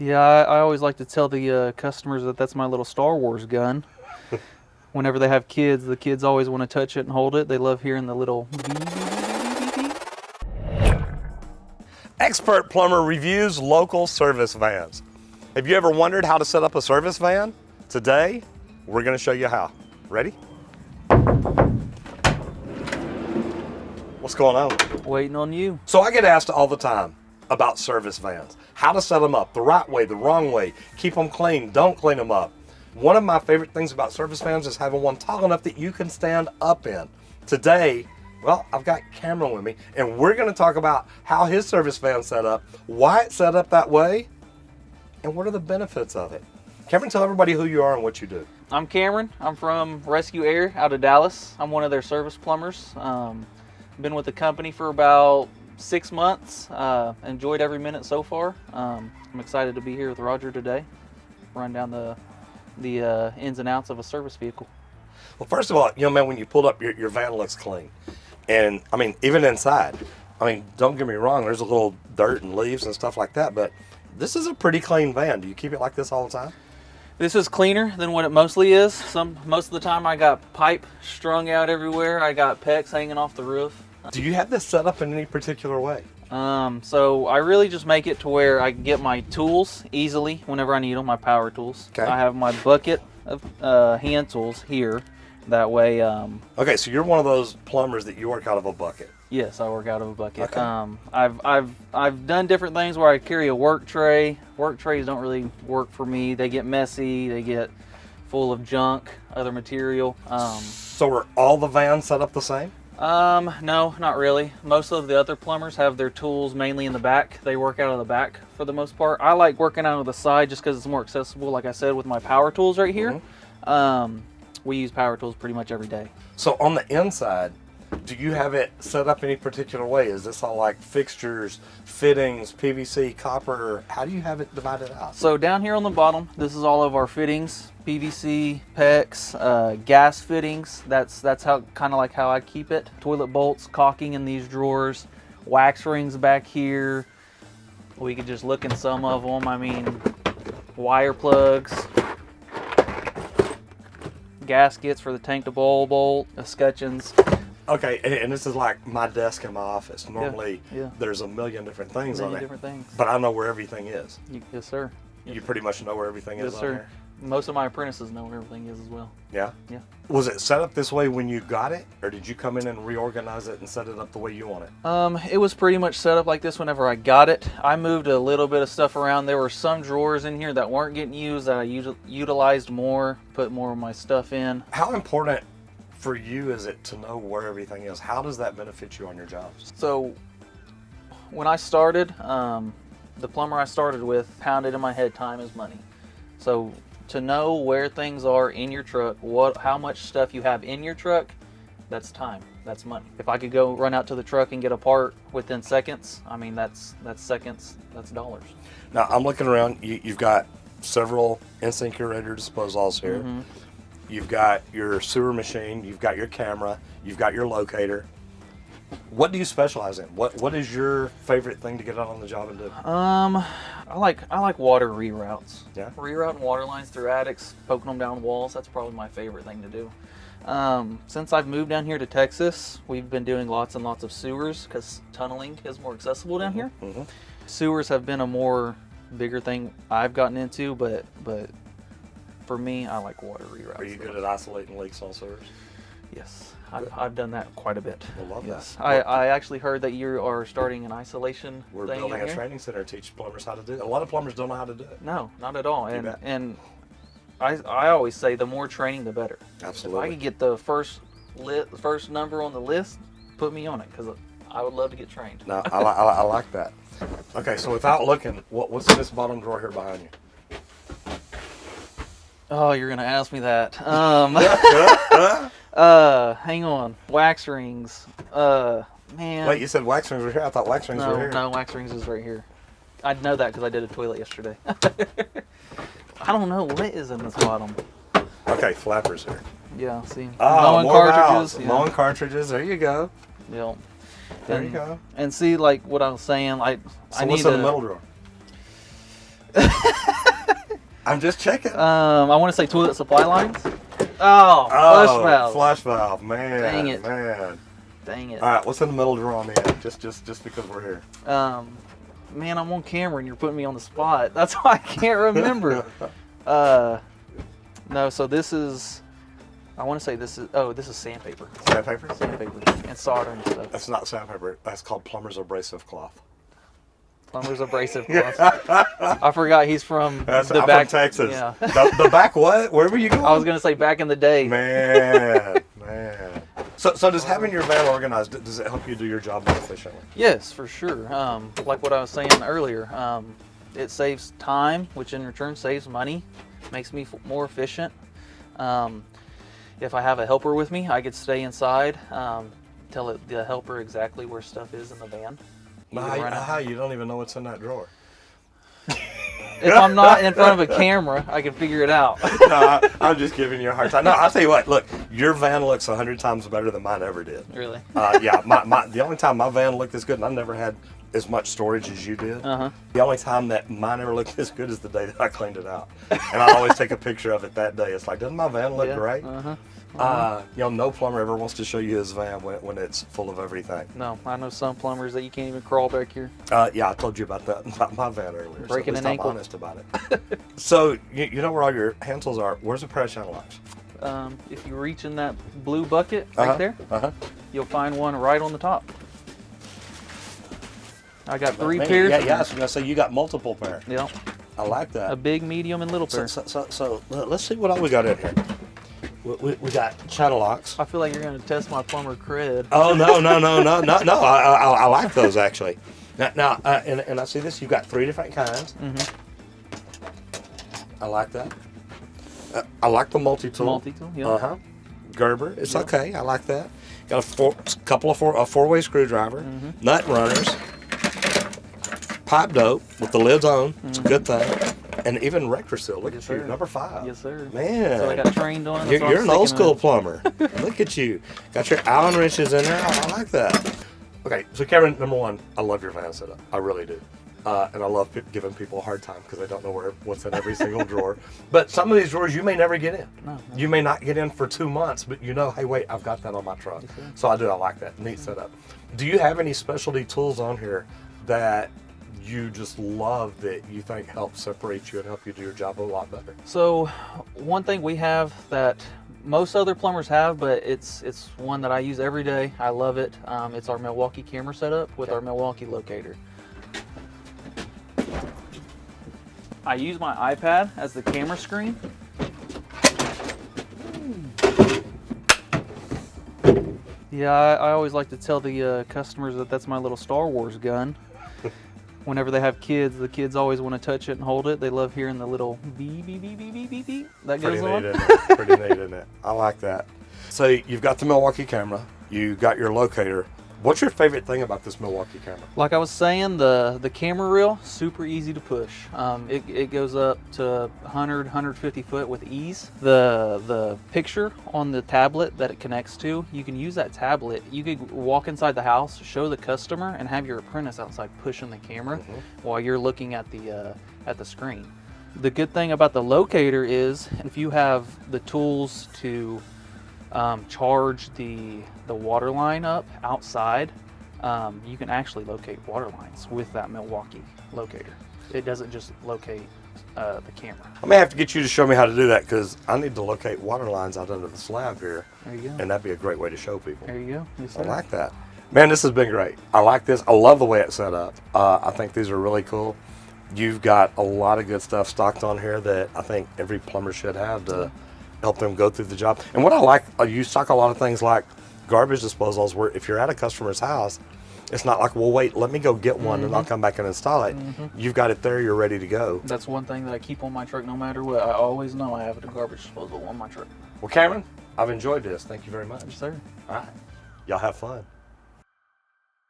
Yeah, I always like to tell the customers that that's my little Star Wars gun. Whenever they have kids, the kids always want to touch it and hold it. They love hearing the little beep, beep, beep, beep, beep, beep. Expert plumber reviews local service vans. Have you ever wondered how to set up a service van? Today, we're going to show you how. Ready? What's going on? Waiting on you. So I get asked all the time about service vans. How to set them up the right way, the wrong way, keep them clean, don't clean them up. One of my favorite things about service vans is having one tall enough that you can stand up in. Today, well, I've got Cameron with me, and we're going to talk about how his service van's set up, why it's set up that way, and what are the benefits of it. Cameron, tell everybody who you are and what you do. I'm Cameron. I'm from Rescue Air out of Dallas. I'm one of their service plumbers. Been with the company for about 6 months. Enjoyed every minute so far. I'm excited to be here with Roger today. Run down the ins and outs of a service vehicle. Well, first of all, you know, man, when you pulled up, your van looks clean. And, I mean, even inside, I mean, don't get me wrong, there's a little dirt and leaves and stuff like that, but this is a pretty clean van. Do you keep it like this all the time? This is cleaner than what it mostly is. Most of the time I got pipe strung out everywhere. I got PEX hanging off the roof. Do you have this set up in any particular way? So I really just make it to where I can get my tools easily whenever I need them, my power tools. Okay. I have my bucket of hand tools here. That way. Okay, so you're one of those plumbers that you work out of a bucket. Yes, I work out of a bucket. Okay. I've done different things where I carry a work tray. Work trays don't really work for me. They get messy. They get full of junk, other material. So are all the vans set up the same? No, not really. Most of the other plumbers have their tools mainly in the back. They work out of the back for the most part. I like working out of the side just because it's more accessible, like I said, with my power tools right here. Mm-hmm. We use power tools pretty much every day. So on the inside, do you have it set up any particular way? Is this all like fixtures, fittings, PVC, copper? How do you have it divided out? So down here on the bottom, this is all of our fittings, PVC, PEX, gas fittings. That's how kind of like how I keep it. Toilet bolts, caulking in these drawers, wax rings back here. We could just look in some of them. I mean, wire plugs, gaskets for the tank to bowl bolt, escutcheons. Okay, and this is like my desk in my office. Normally, yeah. There's a million different things on it. Different things. But I know where everything is. Yes, sir. You pretty much know where everything is Yes, on sir. there? Most of my apprentices know where everything is as well. Yeah? Yeah. Was it set up this way when you got it, or did you come in and reorganize it and set it up the way you want it? It was pretty much set up like this whenever I got it. I moved a little bit of stuff around. There were some drawers in here that weren't getting used that I utilized more, put more of my stuff in. How important for you is it to know where everything is? How does that benefit you on your jobs? So when I started, the plumber I started with pounded in my head, time is money. So to know where things are in your truck, how much stuff you have in your truck, that's time, that's money. If I could go run out to the truck and get a part within seconds, I mean, that's seconds, that's dollars. Now, I'm looking around. You've got several instant curator disposals here. Mm-hmm. You've got your sewer machine. You've got your camera. You've got your locator. What do you specialize in? What is your favorite thing to get out on the job and do? I like water reroutes. Yeah. Rerouting water lines through attics, poking them down walls. That's probably my favorite thing to do. Since I've moved down here to Texas, we've been doing lots and lots of sewers because tunneling is more accessible down here. Mm-hmm. Sewers have been a more bigger thing I've gotten into, but for me, I like water reroutes. Are you good at isolating leaks on sewers? Yes, I've done that quite a bit. I love yes. that. I actually heard that you are starting an isolation We're thing building in a here. training center to teach plumbers how to do it. A lot of plumbers don't know how to do it. No, not at all. You bet. And I always say the more training, the better. Absolutely. If I could get the first number on the list, put me on it because I would love to get trained. No, I like that. Okay, so without looking, what's in this bottom drawer here behind you? Oh, you're gonna ask me that. Hang on. Wax rings. Man. Wait, you said wax rings were here? I thought wax rings were here. No, wax rings is right here. I'd know that because I did a toilet yesterday. I don't know what is in this bottom. Okay, flappers here. Yeah, see. Oh, mowing more cartridges. valves. Yeah. Mowing cartridges. There you go. Yep. There you go. And see, like what I was saying, So I what's need in the middle drawer? I'm just checking. I want to say toilet supply lines. Oh, flush valve. Flush valve, man. Dang it. Man. Dang it. All right, what's in the middle drawer on the end? Just because we're here. Man, I'm on camera and you're putting me on the spot. That's why I can't remember. No, so this is, I want to say this is sandpaper. Sandpaper? Sandpaper and solder and stuff. That's not sandpaper. That's called plumber's abrasive cloth. Plumber's abrasive cloth. I forgot he's from I'm the back. from Texas. Yeah. The back what? Where were you going? I was going to say back in the day. Man. So does having your van organized, does it help you do your job more efficiently? Yes, for sure. Like what I was saying earlier, it saves time, which in return saves money, makes me more efficient. If I have a helper with me, I could stay inside, tell the helper exactly where stuff is in the van. You don't even know what's in that drawer. If I'm not in front of a camera, I can figure it out. No, I'm just giving you a hard time. No, I'll tell you what. Look, your van looks 100 times better than mine ever did. Really? Yeah. The only time my van looked this good, and I never had as much storage as you did. The only time that mine ever looked this good is the day that I cleaned it out, and I always take a picture of it that day. It's like, doesn't my van look great? No plumber ever wants to show you his van when it's full of everything. No, I know some plumbers that you can't even crawl back here. Yeah, I told you about my van earlier. Breaking an ankle. I'm honest about it. So you know where all your hand tools are. Where's the pair of channel locks? If you reach in that blue bucket right there, you'll find one right on the top. I got three pairs. Yeah, I was gonna say you got multiple pairs. Yep. I like that. A big, medium, and little pair. So let's see what all we got in here. We got channel locks. I feel like you're going to test my plumber cred. Oh no! I like those actually. Now, and I see this. You've got 3 different kinds. I like that. I like the multi-tool. Multi-tool, yeah. Gerber, it's okay. I like that. Got a four-way screwdriver, nut runners, pipe dope with the lids on. It's a good thing. And even rector seal. Look at you, number 5. Yes, sir. Man. So I got trained on it. You're an old school plumber. Look at you. Got your Allen wrenches in there. I like that. Okay, so Cameron, number 1, I love your van setup. I really do. And I love giving people a hard time because they don't know what's in every single drawer. But some of these drawers you may never get in. No. You may not get in for 2 months, but you know, hey, wait, I've got that on my truck. Yes, so I like that. Neat setup. Do you have any specialty tools on here that you just love that you think help separate you and help you do your job a lot better? So one thing we have that most other plumbers have, but it's one that I use every day. I love it. It's our Milwaukee camera setup with our Milwaukee locator. I use my iPad as the camera screen. Yeah, I always like to tell the customers that that's my little Star Wars gun. Whenever they have kids, the kids always want to touch it and hold it. They love hearing the little beep, beep, beep, beep, beep, beep, beep that goes on. Pretty neat, isn't it? I like that. So you've got the Milwaukee camera. You got your locator. What's your favorite thing about this Milwaukee camera? Like I was saying, the camera reel, super easy to push. It goes up to 100, 150 foot with ease. The picture on the tablet that it connects to, you can use that tablet. You could walk inside the house, show the customer, and have your apprentice outside pushing the camera while you're looking at the screen. The good thing about the locator is if you have the tools to charge the water line up outside, you can actually locate water lines with that Milwaukee locator. It doesn't just locate the camera. I may have to get you to show me how to do that because I need to locate water lines out under the slab here. There you go. And that'd be a great way to show people. There you go. Yes, sir. I like that. Man, this has been great. I like this. I love the way it's set up. I think these are really cool. You've got a lot of good stuff stocked on here that I think every plumber should have to help them go through the job. And what I like, you stock a lot of things like garbage disposals where if you're at a customer's house, it's not like, well, wait, let me go get one and I'll come back and install it. You've got it there, you're ready to go. That's one thing that I keep on my truck no matter what. I always know I have a garbage disposal on my truck. Well, Cameron, I've enjoyed this. Thank you very much. Yes, sir. All right. Y'all have fun.